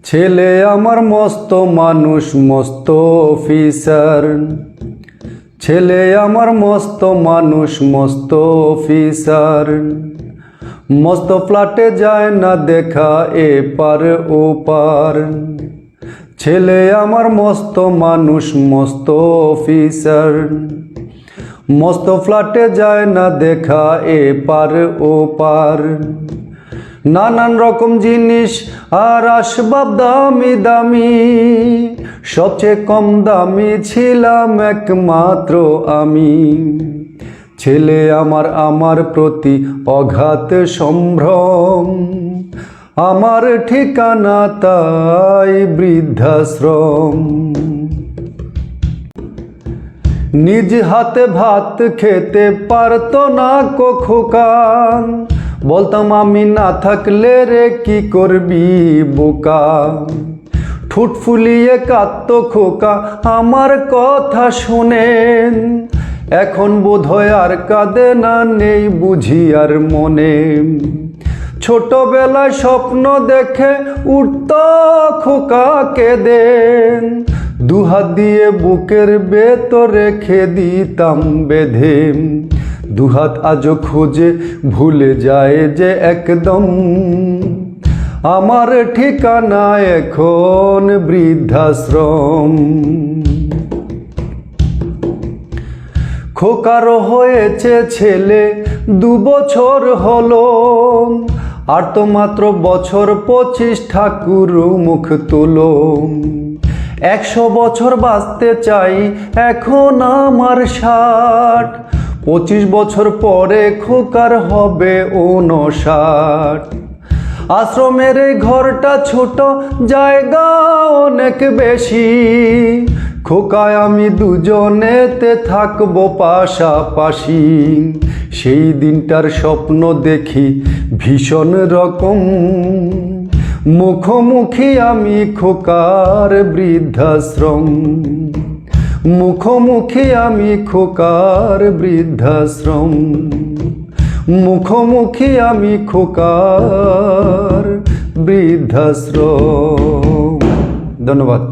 ছেলে আমার মস্ত মানুষ মস্ত অফিসার, ছেলে আমার মস্ত মানুষ মস্ত অফিসার, মস্ত ফ্ল্যাটে যায় না দেখা এপার ওপার। ছেলে আমার মস্ত মানুষ মস্ত অফিসার, মস্ত ফ্ল্যাটে যায় না দেখা এপার ওপার। নানান রকম জিনিস আর আসবাব দামি দামি, সবচেয়ে কম দামি ছিলাম একমাত্র আমি। ছেলে আমার প্রতি অগাধ সম্ভ্রম, আমার ঠিকানা তাই বৃদ্ধাশ্রম। নিজ হাতে ভাত খেতে পারতো না খোকা, বলতাম আমি না থাকলে রে কি করবি বোকা। ঠোঁট ফুলিয়ে কাঁদতো খোকা আমার কথা শুনেন, এখন বোধহয় আর কাঁদে না, নেই বুঝি আর মনে। ছোটবেলায় স্বপ্ন দেখে উঠত খোকা কেঁদেন, দুহাত দিয়ে বুকের ভেতর রেখে দিতাম বেঁধে। দুহাত আজও খোঁজে ভুলে যায় যে একদম, আমার ঠিকানা এখন বৃদ্ধাশ্রম। খোকার হয়েছে ছেলে 2 বছর হলো, আর তো মাত্র বছর 25 ঠাকুর মুখ তুলো। 100 বছর বাঁচতে চাই এখন আমার 60, 25 বছর পরে খোকার হবে 59। আশ্রমের এই ঘরটা ছোট, জায়গা অনেক বেশি, খোকায় আমি দুজনেতে থাকবো পাশাপাশি। সেই দিনটার স্বপ্ন দেখি ভীষণ রকম, মুখোমুখি আমি খোকার বৃদ্ধাশ্রম। মুখোমুখি আমি খোকার বৃদ্ধাশ্রম, মুখোমুখি আমি খোকার বৃদ্ধাশ্রম। ধন্যবাদ।